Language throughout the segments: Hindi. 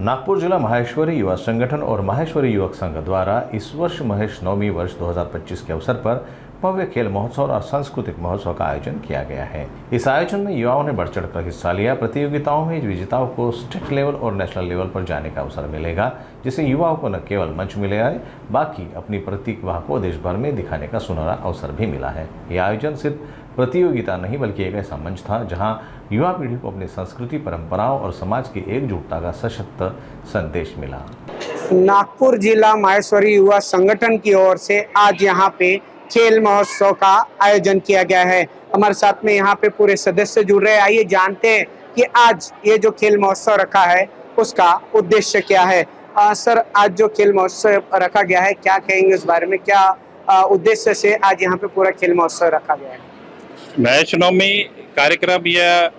नागपुर जिला माहेश्वरी युवा संगठन और माहेश्वरी युवक संघ द्वारा इस वर्ष महेश नवमी वर्ष 2025 के अवसर पर भव्य खेल महोत्सव और सांस्कृतिक महोत्सव का आयोजन किया गया है। इस आयोजन में युवाओं ने बढ़ चढ़कर हिस्सा लिया। प्रतियोगिताओं में विजेताओं को स्टेट लेवल और नेशनल लेवल पर जाने का अवसर मिलेगा, जिससे युवाओं को न केवल मंच मिलेगा, बाकी अपनी प्रतिभा को देश भर में दिखाने का सुनहरा अवसर भी मिला है। यह आयोजन सिर्फ प्रतियोगिता नहीं बल्कि एक ऐसा मंच था जहां युवा पीढ़ी को अपनी संस्कृति, परंपराओं और समाज की एकजुटता का सशक्त संदेश मिला। नागपुर जिला माहेश्वरी युवा संगठन की ओर से आज यहाँ पे खेल महोत्सव का आयोजन किया गया है। हमारे साथ में यहाँ पे पूरे सदस्य जुड़ रहे हैं। आइए जानते हैं कि आज ये जो खेल महोत्सव रखा है उसका उद्देश्य क्या है। सर, आज जो खेल महोत्सव रखा गया है, क्या कहेंगे उस बारे में? क्या उद्देश्य से आज यहाँ पे पूरा खेल महोत्सव रखा गया है? महेश नवमी कार्यक्रम यह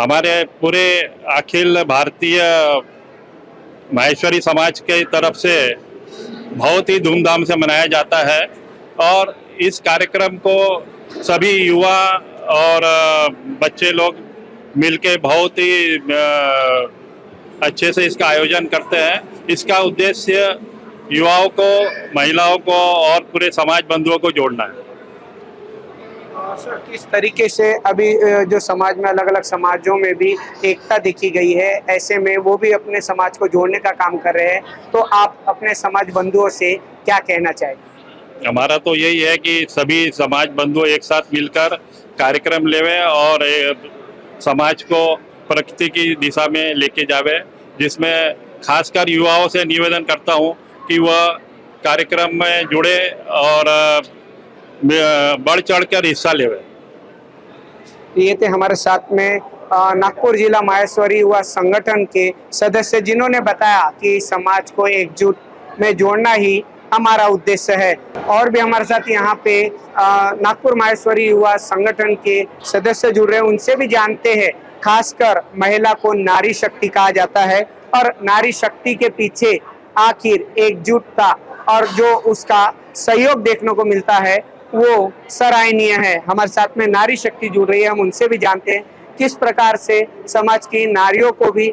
हमारे पूरे अखिल भारतीय माहेश्वरी समाज के तरफ से बहुत ही धूमधाम से मनाया जाता है और इस कार्यक्रम को सभी युवा और बच्चे लोग मिलके बहुत ही अच्छे से इसका आयोजन करते हैं। इसका उद्देश्य युवाओं को, महिलाओं को और पूरे समाज बंधुओं को जोड़ना है। सर, किस तरीके से अभी जो समाज में अलग अलग समाजों में भी एकता दिखी गई है, ऐसे में वो भी अपने समाज को जोड़ने का काम कर रहे हैं, तो आप अपने समाज बंधुओं से क्या कहना चाहेंगे? हमारा तो यही है कि सभी समाज बंधु एक साथ मिलकर कार्यक्रम लेवे और समाज को प्रगति की दिशा में लेके जावे, जिसमें खासकर युवाओं से निवेदन करता हूं कि वह कार्यक्रम में जुड़े और बढ़ चढ़कर हिस्सा लेवे। ये थे हमारे साथ में नागपुर जिला माहेश्वरी युवा संगठन के सदस्य, जिन्होंने बताया कि समाज को एकजुट में जोड़ना ही हमारा उद्देश्य है। और भी हमारे साथ यहाँ पे नागपुर माहेश्वरी युवा संगठन के सदस्य जुड़ रहे हैं, उनसे भी जानते हैं। खासकर महिला को नारी शक्ति कहा जाता है और नारी शक्ति के पीछे आखिर एकजुटता और जो उसका सहयोग देखने को मिलता है वो सराहनीय है। हमारे साथ में नारी शक्ति जुड़ रही है, हम उनसे भी जानते हैं किस प्रकार से समाज की नारियों को भी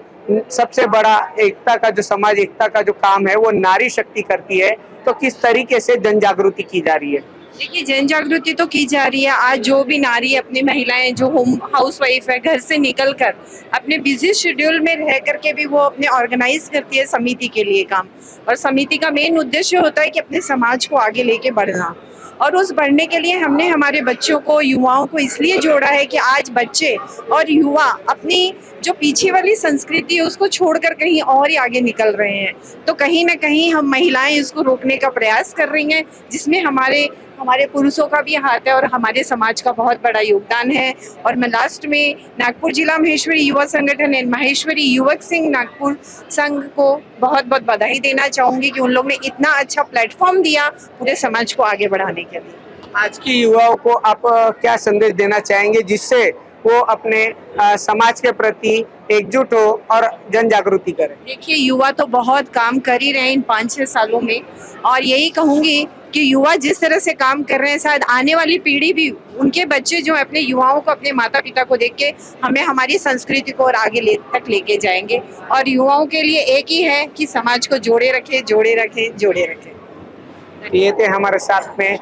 सबसे बड़ा एकता का जो समाज एकता का जो काम है वो नारी शक्ति करती है, तो किस तरीके से जन जागृति की जा रही है? देखिए, जन जागृति तो की जा रही है। आज जो भी नारी, अपनी महिलाएं जो होम हाउस वाइफ है, घर से निकलकर अपने बिजी शेड्यूल में रह करके भी वो अपने ऑर्गेनाइज करती है समिति के लिए काम, और समिति का मेन उद्देश्य होता है कि अपने समाज को आगे लेके बढ़ना। और उस बढ़ने के लिए हमने हमारे बच्चों को, युवाओं को इसलिए जोड़ा है कि आज बच्चे और युवा अपनी जो पीछे वाली संस्कृति है उसको छोड़कर कहीं और ही आगे निकल रहे हैं। तो कहीं ना कहीं हम महिलाएं इसको रोकने का प्रयास कर रही हैं, जिसमें हमारे पुरुषों का भी हाथ है और हमारे समाज का बहुत बड़ा योगदान है। और मैं लास्ट में नागपुर जिला माहेश्वरी युवा संगठन एंड माहेश्वरी युवक संघ नागपुर संघ को बहुत बहुत बधाई देना चाहूँगी कि उन लोग ने इतना अच्छा प्लेटफॉर्म दिया पूरे समाज को आगे बढ़ाने के लिए। आज की युवाओं को आप क्या संदेश देना चाहेंगे जिससे वो अपने समाज के प्रति एकजुट हो और जन जागृति करें? देखिए, युवा तो बहुत काम कर ही रहे हैं इन 5-6 सालों में, और यही कहूँगी कि युवा जिस तरह से काम कर रहे हैं, शायद आने वाली पीढ़ी भी, उनके बच्चे जो अपने युवाओं को, अपने माता पिता को देख के हमें हमारी संस्कृति को और आगे तक लेके जाएंगे। और युवाओं के लिए एक ही है कि समाज को जोड़े रखे, जोड़े रखे, जोड़े रखे। ये थे हमारे साथ में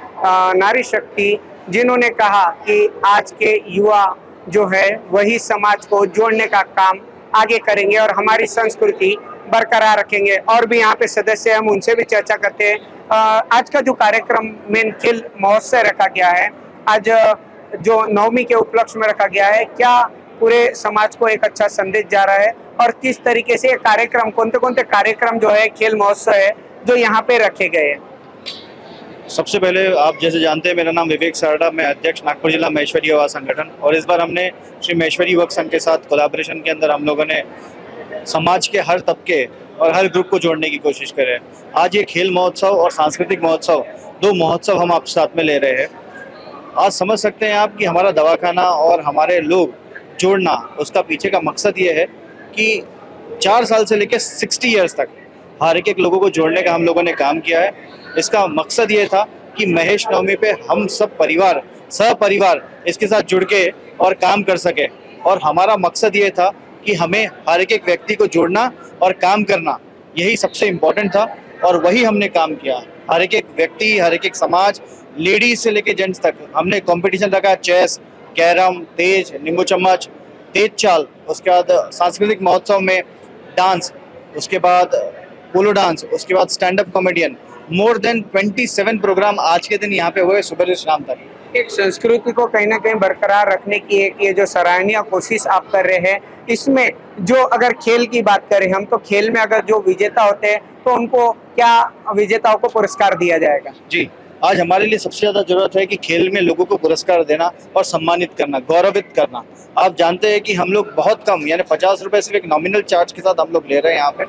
नारी शक्ति, जिन्होंने कहा कि आज के युवा जो है वही समाज को जोड़ने का काम आगे करेंगे और हमारी संस्कृति बरकरार रखेंगे। और भी यहाँ पे सदस्य, हम उनसे भी चर्चा करते हैं। आज का जो कार्यक्रम मेन खेल महोत्सव रखा गया है, आज जो नवमी के उपलक्ष्य में रखा गया है, क्या पूरे समाज को एक अच्छा संदेश जा रहा है और किस तरीके से ये कार्यक्रम, कौन से कार्यक्रम जो है खेल महोत्सव है जो यहाँ पे रखे गए हैं? सबसे पहले आप जैसे जानते हैं, मेरा नाम विवेक सारडा, मैं अध्यक्ष नागपुर जिला माहेश्वरी युवा संगठन। और इस बार हमने श्री माहेश्वरी युवक संघ के साथ कोलैबोरेशन के अंदर हम लोगों ने समाज के हर तबके और हर ग्रुप को जोड़ने की कोशिश करें। आज ये खेल महोत्सव और सांस्कृतिक महोत्सव, 2 महोत्सव हम आप साथ में ले रहे हैं। आज समझ सकते हैं आप कि हमारा दवाखाना और हमारे लोग जोड़ना, उसका पीछे का मकसद ये है कि 4 साल से लेकर 60 ईयर्स तक हर एक लोगों को जोड़ने का हम लोगों ने काम किया है। इसका मकसद ये था कि महेश नवमी पे हम सब परिवार, सपरिवार इसके साथ जुड़ के और काम कर सके। और हमारा मकसद ये था कि हमें हर एक व्यक्ति को जोड़ना और काम करना, यही सबसे इम्पोर्टेंट था और वही हमने काम किया। हर एक व्यक्ति, हर एक समाज, लेडीज से लेके जेंट्स तक हमने कंपटीशन रखा। चेस, कैरम, तेज, नींबू चम्मच, तेज चाल, उसके बाद सांस्कृतिक महोत्सव में डांस, उसके बाद पोलो डांस, उसके बाद stand up comedian. More than 27 programme आज के दिन यहाँ पे हुए सुबह से शाम तक। एक संस्कृति को कहीं ना कहीं बरकरार रखने की एक ये जो सराहनीय कोशिश आप कर रहे हैं, इसमें जो अगर खेल की बात करें हम, तो खेल में अगर जो विजेता होते हैं तो उनको क्या विजेताओं को पुरस्कार दिया जाएगा? जी, आज हमारे लिए सबसे ज़्यादा ज़रूरत है कि खेल में लोगों को पुरस्कार देना और सम्मानित करना, गौरवित करना। आप जानते हैं कि हम लोग बहुत कम, यानी 50 रुपये सिर्फ एक नॉमिनल चार्ज के साथ हम लोग ले रहे हैं यहाँ पे,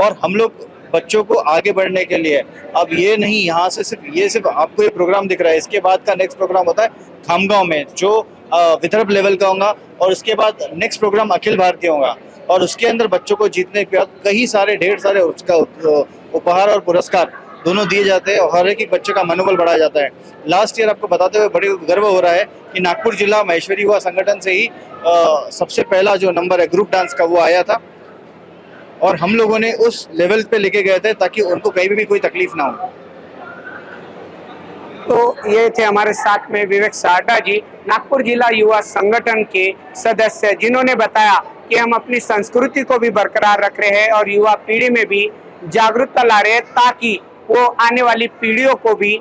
और हम लोग बच्चों को आगे बढ़ने के लिए, अब ये नहीं यहाँ से सिर्फ आपको ये प्रोग्राम दिख रहा है, इसके बाद का नेक्स्ट प्रोग्राम होता है खामगांव में जो विदर्भ लेवल का होगा, और उसके बाद नेक्स्ट प्रोग्राम अखिल भारतीय होगा, और उसके अंदर बच्चों को जीतने के बाद कई सारे ढेर सारे उसका उपहार और पुरस्कार दोनों दिए जाते हैं और हर एक बच्चे का मनोबल बढ़ाया जाता है। लास्ट ईयर आपको बताते हुए बड़े गर्व हो रहा है कि नागपुर जिला महेश्वरी युवा संगठन से ही सबसे पहला जो नंबर है ग्रुप डांस का वो आया था, और हम लोगों ने उस लेवल पे लेके गए थे ताकि उनको कहीं भी कोई तकलीफ ना हो। तो ये थे हमारे साथ में विवेक सारडा जी, नागपुर जिला युवा संगठन के सदस्य, जिन्होंने बताया कि हम अपनी संस्कृति को भी बरकरार रख रहे हैं और युवा पीढ़ी में भी जागरूकता ला रहे हैं, ताकि वो आने वाली पीढ़ियों को भी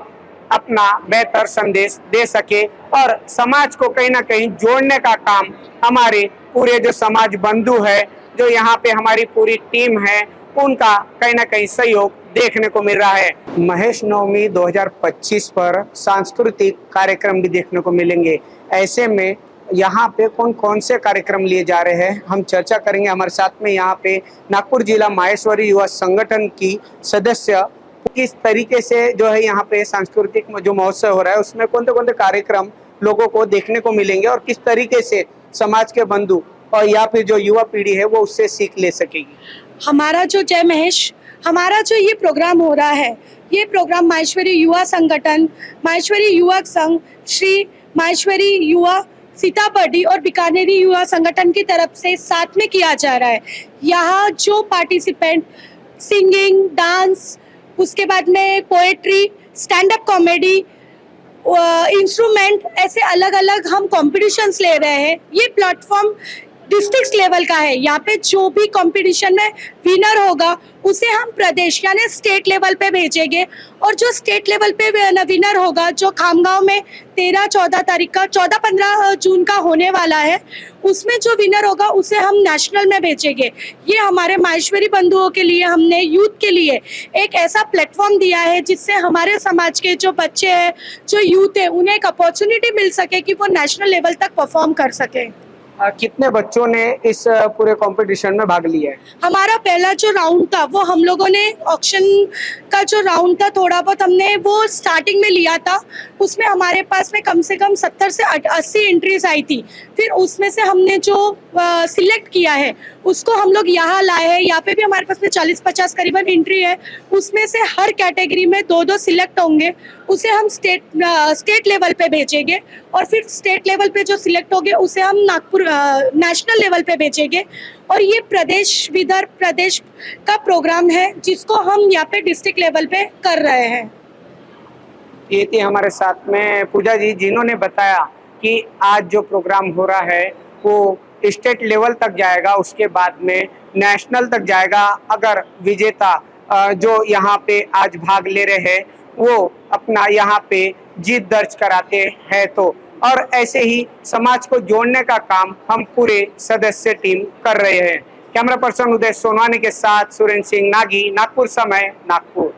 अपना बेहतर संदेश दे सके और समाज को कहीं ना कहीं जोड़ने का काम हमारे पूरे जो समाज बंधु है, जो यहाँ पे हमारी पूरी टीम है, उनका कहीं ना कहीं सहयोग देखने को मिल रहा है। महेश नवमी 2025 पर सांस्कृतिक कार्यक्रम भी देखने को मिलेंगे। ऐसे में यहाँ पे कौन कौन से कार्यक्रम लिए जा रहे हैं, हम चर्चा करेंगे। हमारे साथ में यहाँ पे नागपुर जिला माहेश्वरी युवा संगठन की सदस्य, किस तरीके से जो है यहाँ पे सांस्कृतिक जो महोत्सव हो रहा है उसमें कौन से कार्यक्रम लोगों को देखने को मिलेंगे और किस तरीके से समाज के बंधु और या फिर जो युवा पीढ़ी है वो उससे सीख ले सकेगी। हमारा जो जय महेश, हमारा जो ये प्रोग्राम हो रहा है, ये प्रोग्राम माहेश्वरी युवा संगठन, माहेश्वरी युवक संघ, श्री माहेश्वरी युवा सीताबर्डी और बीकानेरी युवा संगठन की तरफ से साथ में किया जा रहा है। यहाँ जो पार्टिसिपेंट सिंगिंग, डांस, उसके बाद में poetry, stand up comedy, instrument, ऐसे अलग अलग हम कॉम्पिटिशन्स ले रहे हैं। ये प्लेटफॉर्म डिस्ट्रिक्ट लेवल का है। यहाँ पे जो भी कंपटीशन में विनर होगा उसे हम प्रदेश यानी स्टेट लेवल पे भेजेंगे, और जो स्टेट लेवल पे विनर होगा, जो खामगांव में 14-15 जून का होने वाला है, उसमें जो विनर होगा उसे हम नेशनल में भेजेंगे। ये हमारे माहेश्वरी बंधुओं के लिए, हमने यूथ के लिए एक ऐसा प्लेटफॉर्म दिया है जिससे हमारे समाज के जो बच्चे हैं, जो यूथ है, उन्हें एक अपॉर्चुनिटी मिल सके कि वो नेशनल लेवल तक परफॉर्म कर सके। कितने बच्चों ने इस पूरे कंपटीशन में भाग लिया है? हमारा पहला जो राउंड था वो हम लोगों ने ऑक्शन का जो राउंड था थोड़ा बहुत हमने वो स्टार्टिंग में लिया था, उसमें हमारे पास में कम से कम 70 से 80 एंट्रीज आई थी। फिर उसमें से हमने जो सिलेक्ट किया है उसको हम लोग यहाँ लाए हैं। यहाँ पे भी हमारे पास में 40-50 करीबन एंट्री है। उसमें से हर कैटेगरी में 2-2 सिलेक्ट होंगे, उसे हम स्टेट लेवल पे भेजेंगे, और फिर स्टेट लेवल पे जो सिलेक्ट होंगे उसे हम नागपुर नेशनल लेवल पे भेजेंगे। और ये विदर्भ प्रदेश का प्रोग्राम है जिसको हम यहाँ पे डिस्ट्रिक्ट लेवल पे कर रहे हैं। ये थी हमारे साथ में पूजा जी, जिन्होंने बताया कि आज जो प्रोग्राम हो रहा है वो स्टेट लेवल तक जाएगा, उसके बाद में नेशनल तक जाएगा। अगर विजेता जो यहाँ पे आज भाग ले रहे हैं वो अपना यहाँ पे जीत दर्ज कराते हैं तो, और ऐसे ही समाज को जोड़ने का काम हम पूरे सदस्य टीम कर रहे हैं। कैमरा पर्सन उदय सोनवानी के साथ सुरेंद्र सिंह नागी, नागपुर समय, नागपुर।